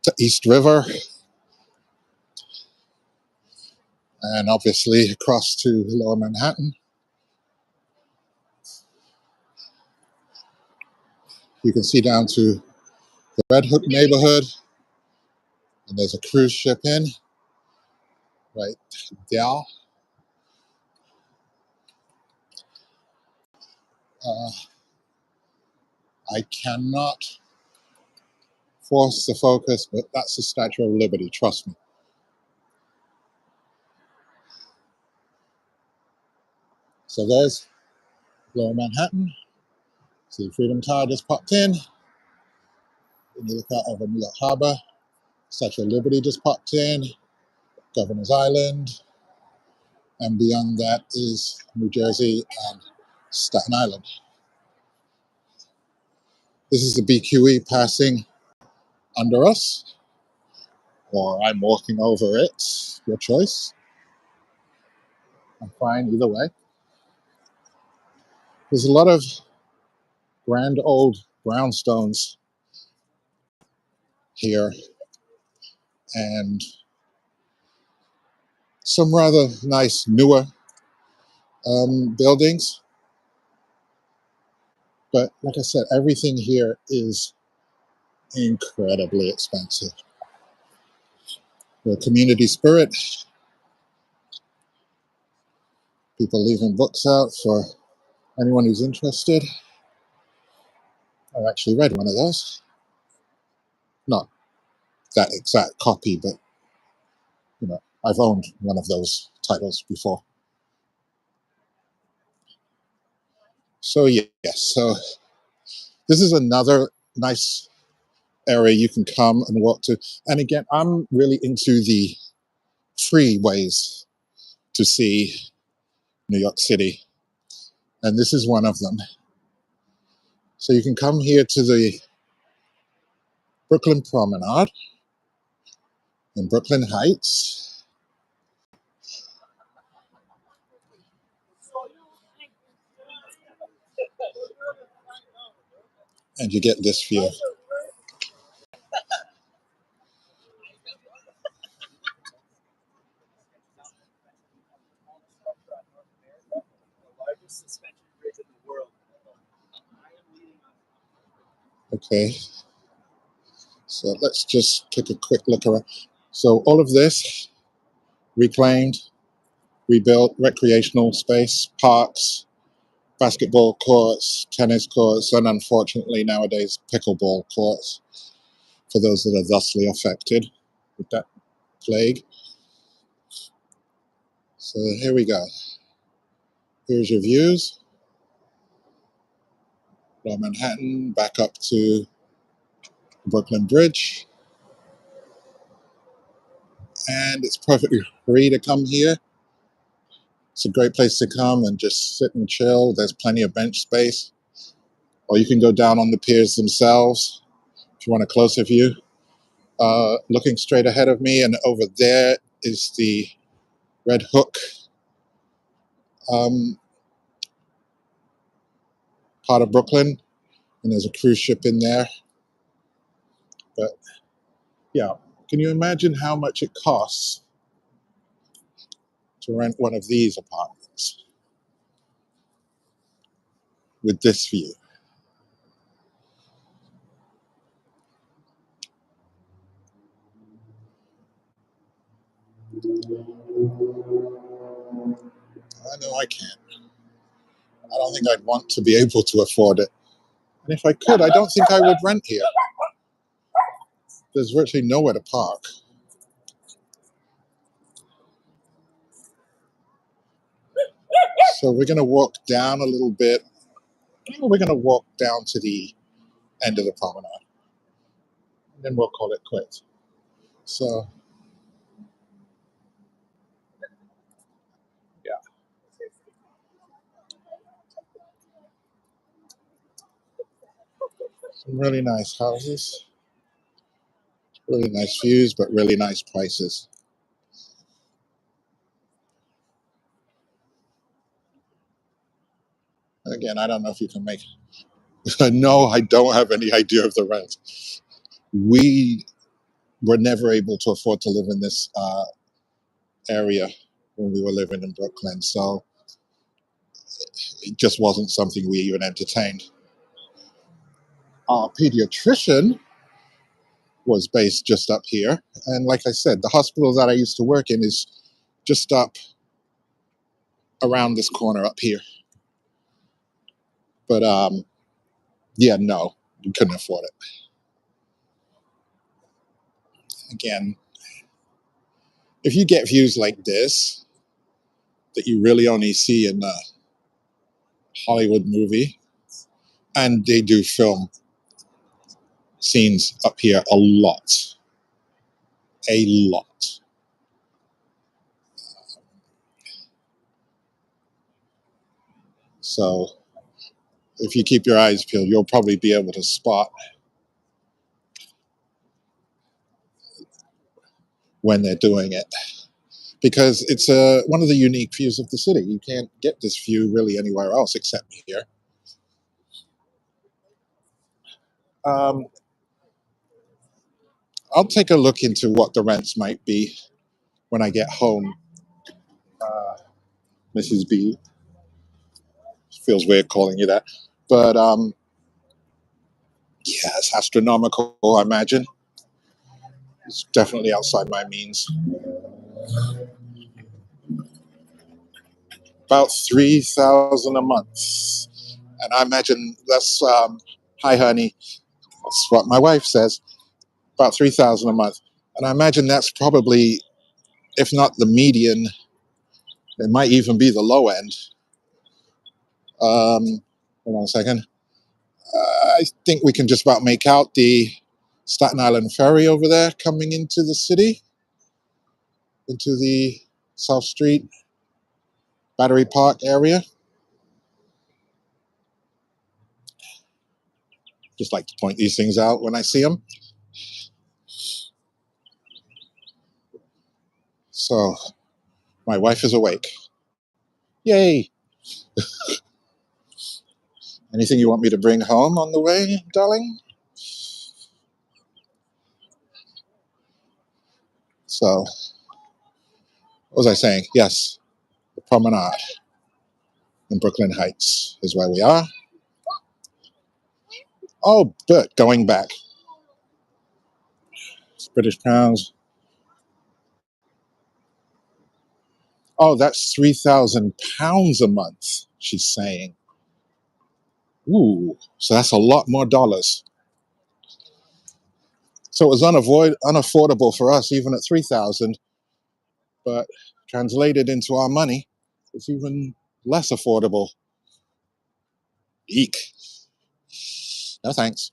the East River. And obviously across to Lower Manhattan. You can see down to the Red Hook neighborhood. And there's a cruise ship in right there. I cannot force the focus, but that's the Statue of Liberty, trust me. So there's Lower Manhattan. See, Freedom Tower just popped in. And you look out over New York Harbor. Statue of Liberty just popped in. Governor's Island. And beyond that is New Jersey and Staten Island. This is the BQE passing under us, or I'm walking over it. Your choice. I'm fine either way. There's a lot of grand old brownstones here and some rather nice newer buildings. But like I said, everything here is incredibly expensive. The community spirit, people leaving books out for anyone who's interested. I've actually read one of those. Not that exact copy, but you know, I've owned one of those titles before. So yes, so this is another nice area you can come and walk to. And again, I'm really into the free ways to see New York City. And this is one of them. So you can come here to the Brooklyn Promenade in Brooklyn Heights. And you get this view. Okay. So let's just take a quick look around. So all of this reclaimed, rebuilt, recreational space, parks, basketball courts, tennis courts, and unfortunately nowadays pickleball courts for those that are thusly affected with that plague. So here we go. Here's your views. From Manhattan back up to Brooklyn Bridge. And it's perfectly free to come here. It's a great place to come and just sit and chill. There's plenty of bench space. or you can go down on the piers themselves if you want a closer view. Looking straight ahead of me, and over there is the Red Hook part of Brooklyn, and there's a cruise ship in there. But yeah, can you imagine how much it costs to rent one of these apartments with this view? I know I can't. I don't think I'd want to be able to afford it. And if I could, I don't think I would rent here. There's virtually nowhere to park. So we're going to walk down a little bit. We're going to walk down to the end of the promenade. And then we'll call it quits. So, yeah. Some really nice houses. Really nice views, but really nice prices. Again, I don't know if you can make... No, I don't have any idea of the rent. We were never able to afford to live in this area when we were living in Brooklyn, so it just wasn't something we even entertained. Our pediatrician was based just up here, and like I said, the hospital that I used to work in is just up around this corner up here. But yeah, no, we couldn't afford it. Again, if you get views like this that you really only see in a Hollywood movie, and they do film scenes up here a lot. So if you keep your eyes peeled, you'll probably be able to spot when they're doing it, because it's one of the unique views of the city. You can't get this view really anywhere else except here. I'll take a look into what the rents might be when I get home, Mrs. B. Feels weird calling you that, but yeah, it's astronomical, I imagine. It's definitely outside my means. About 3,000 a month, and I imagine that's hi, honey. That's what my wife says. About 3,000 a month, and I imagine that's probably, if not the median, it might even be the low end. Hold on a second. I think we can just about make out the Staten Island ferry over there coming into the city, into the South Street Battery Park area. Just like to point these things out when I see them. So my wife is awake. Yay! Anything you want me to bring home on the way, darling? So, what was I saying? Yes, the promenade in Brooklyn Heights is where we are. Oh, but going back, it's British pounds. Oh, that's 3,000 pounds a month, she's saying. Ooh, so that's a lot more dollars. So it was unaffordable for us, even at 3,000, but translated into our money, it's even less affordable. Eek. No thanks.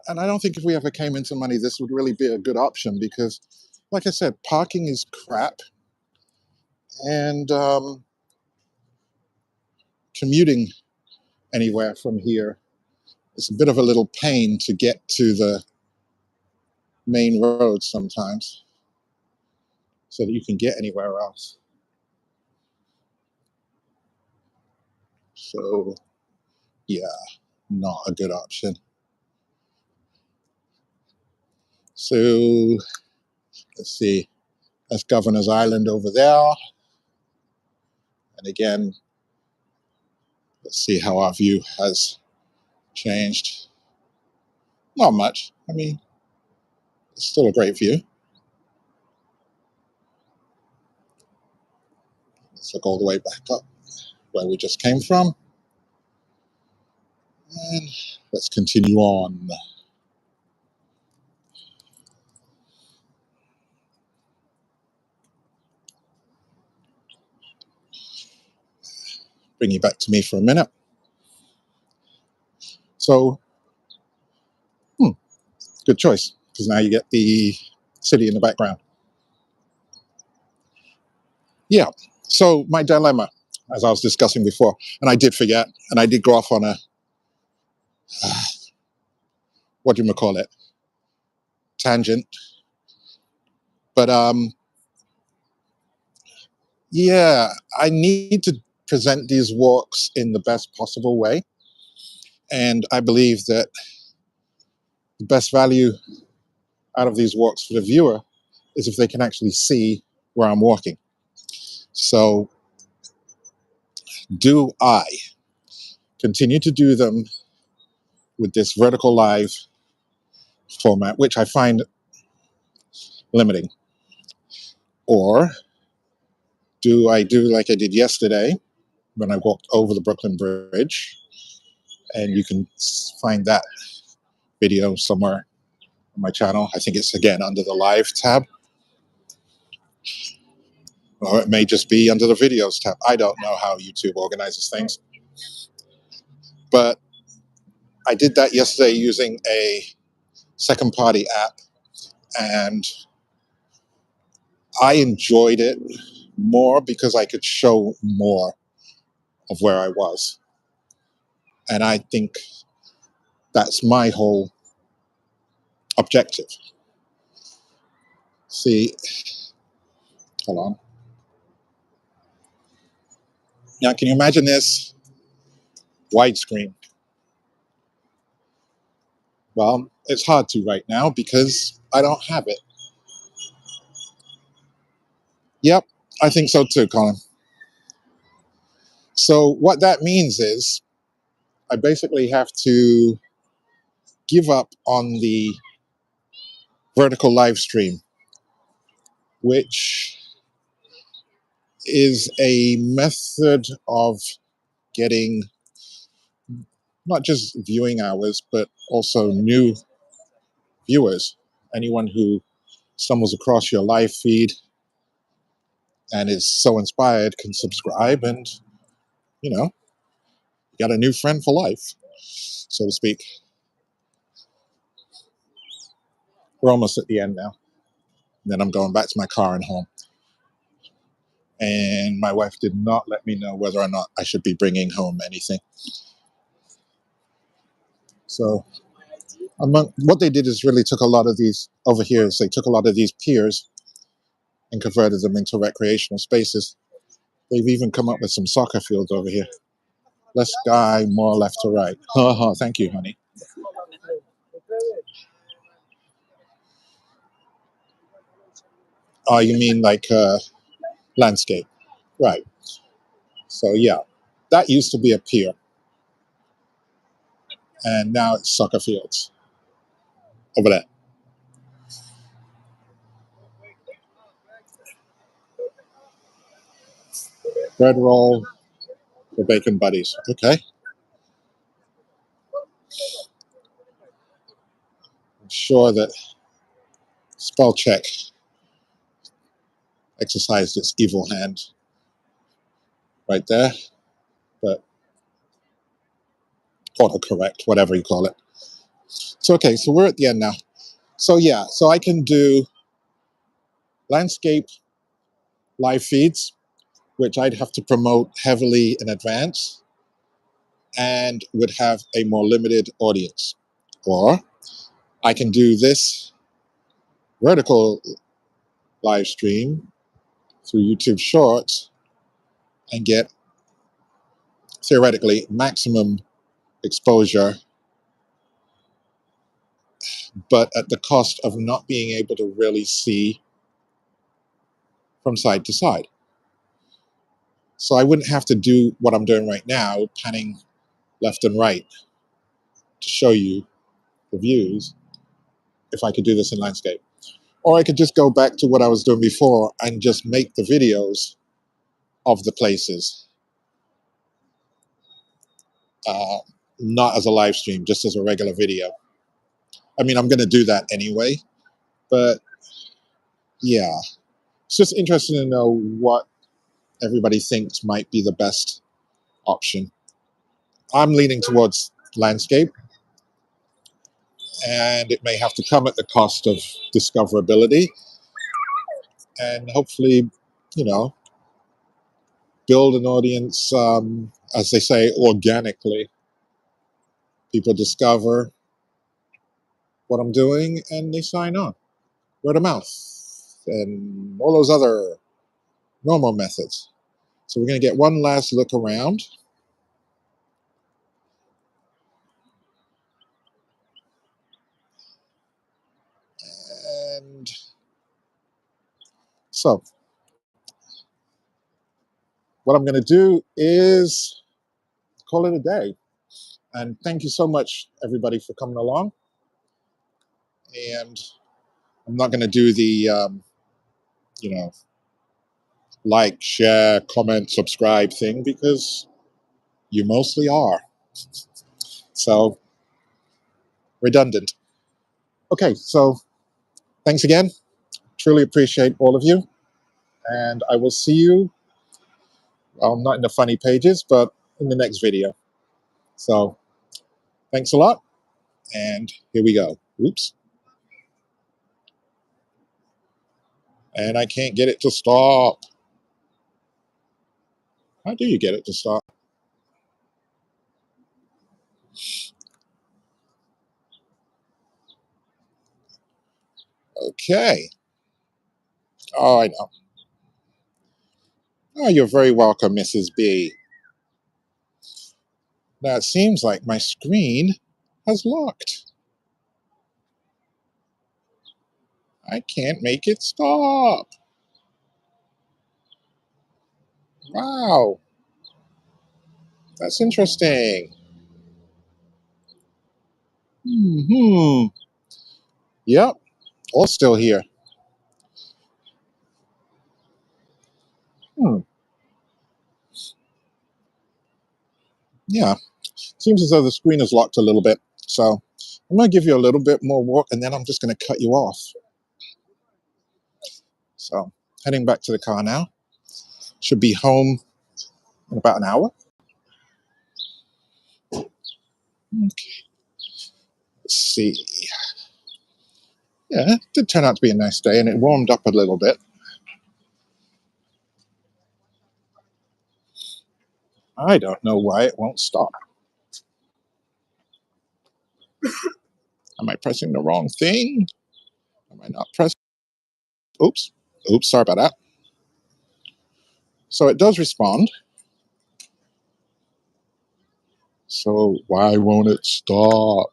And I don't think if we ever came into money, this would really be a good option because, like I said, parking is crap. And commuting anywhere from here, it's a bit of a little pain to get to the main road sometimes so that you can get anywhere else. So, yeah, not a good option. So, let's see, that's Governor's Island over there. And again, let's see how our view has changed. Not much. I mean, it's still a great view. Let's look all the way back up where we just came from. And let's continue on. Bring you back to me for a minute. So, good choice, because now you get the city in the background. Yeah, so my dilemma, as I was discussing before, and I did forget, and I did go off on a, what do you call it, tangent. But yeah, I need to present these walks in the best possible way. And I believe that the best value out of these walks for the viewer is if they can actually see where I'm walking. So do I continue to do them with this vertical live format, which I find limiting? Or do I do like I did yesterday when I walked over the Brooklyn Bridge? And you can find that video somewhere on my channel. I think it's again under the live tab. Or it may just be under the videos tab. I don't know how YouTube organizes things. But I did that yesterday using a second party app, and I enjoyed it more because I could show more of where I was. And I think that's my whole objective. See, hold on. Now, can you imagine this widescreen? Well, it's hard to right now because I don't have it. Yep, I think so too, Colin. So what that means is I basically have to give up on the vertical live stream, which is a method of getting not just viewing hours, but also new viewers. Anyone who stumbles across your live feed and is so inspired can subscribe, and you know, you got a new friend for life, so to speak. We're almost at the end now. And then I'm going back to my car and home. And my wife did not let me know whether or not I should be bringing home anything. So what they did is really took a lot of these over here. Is they took a lot of these piers and converted them into recreational spaces. They've even come up with some soccer fields over here. Less guy, more left to right. Thank you, honey. Oh, you mean like landscape? Right. So yeah, that used to be a pier, and now it's soccer fields over there. Bread roll for bacon buddies. Okay. I'm sure that spell check exercised its evil hand right there, but autocorrect, whatever you call it. So okay, so we're at the end now. So yeah, so I can do landscape live feeds, which I'd have to promote heavily in advance. and would have a more limited audience. Or I can do this vertical live stream through YouTube Shorts and get theoretically maximum exposure, but at the cost of not being able to really see from side to side. So I wouldn't have to do what I'm doing right now, panning left and right to show you the views, if I could do this in landscape. Or I could just go back to what I was doing before and just make the videos of the places, not as a live stream, just as a regular video. I mean, I'm going to do that anyway, but yeah, it's just interesting to know what everybody thinks might be the best option. I'm leaning towards landscape, and it may have to come at the cost of discoverability and hopefully, you know, build an audience, as they say, organically. People discover what I'm doing and they sign on. Word of mouth and all those other normal methods. So we're going to get one last look around. And so what I'm going to do is call it a day. And thank you so much, everybody, for coming along. And I'm not going to do the, you know, like, share, comment, subscribe thing because you mostly are. So redundant. Okay, so thanks again. Truly appreciate all of you. And I will see you, well, not in the funny pages, but in the next video. So thanks a lot. And here we go. Oops. And I can't get it to stop. How do you get it to stop? Okay. Oh, I know. Oh, you're very welcome, Mrs. B. Now it seems like my screen has locked. I can't make it stop. Wow. That's interesting. Hmm. Yep. All still here. Hmm. Yeah. Seems as though the screen is locked a little bit. So I'm going to give you a little bit more work and then I'm just going to cut you off. So heading back to the car now. Should be home in about an hour. Okay. Let's see. Yeah, it did turn out to be a nice day and it warmed up a little bit. I don't know why it won't stop. Am I pressing the wrong thing? Am I not pressing? Oops. Oops, sorry about that. So it does respond. So why won't it stop?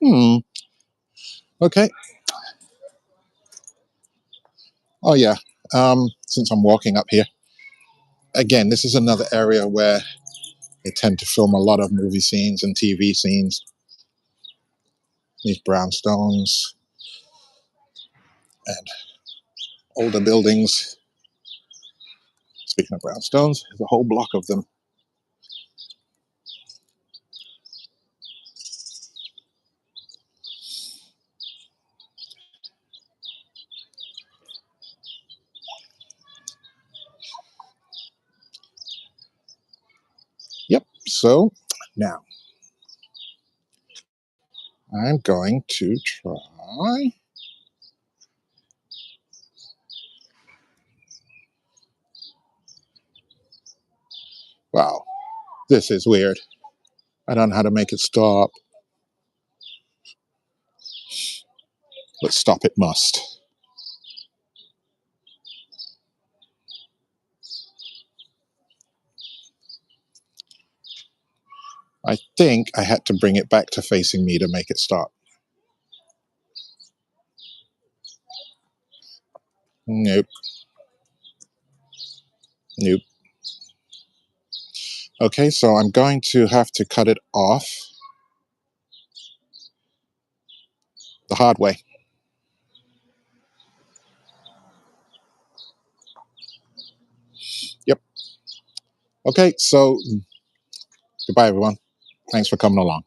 Hmm. Okay. Oh yeah. Since I'm walking up here, again, this is another area where they tend to film a lot of movie scenes and TV scenes. These brownstones and older buildings. Speaking of brownstones, there's a whole block of them. Yep. So now I'm going to try Wow, this is weird. I don't know how to make it stop, but stop it must. I think I had to bring it back to facing me to make it stop. Nope. Nope. Okay, so I'm going to have to cut it off the hard way. Yep. Okay, so goodbye, everyone. Thanks for coming along.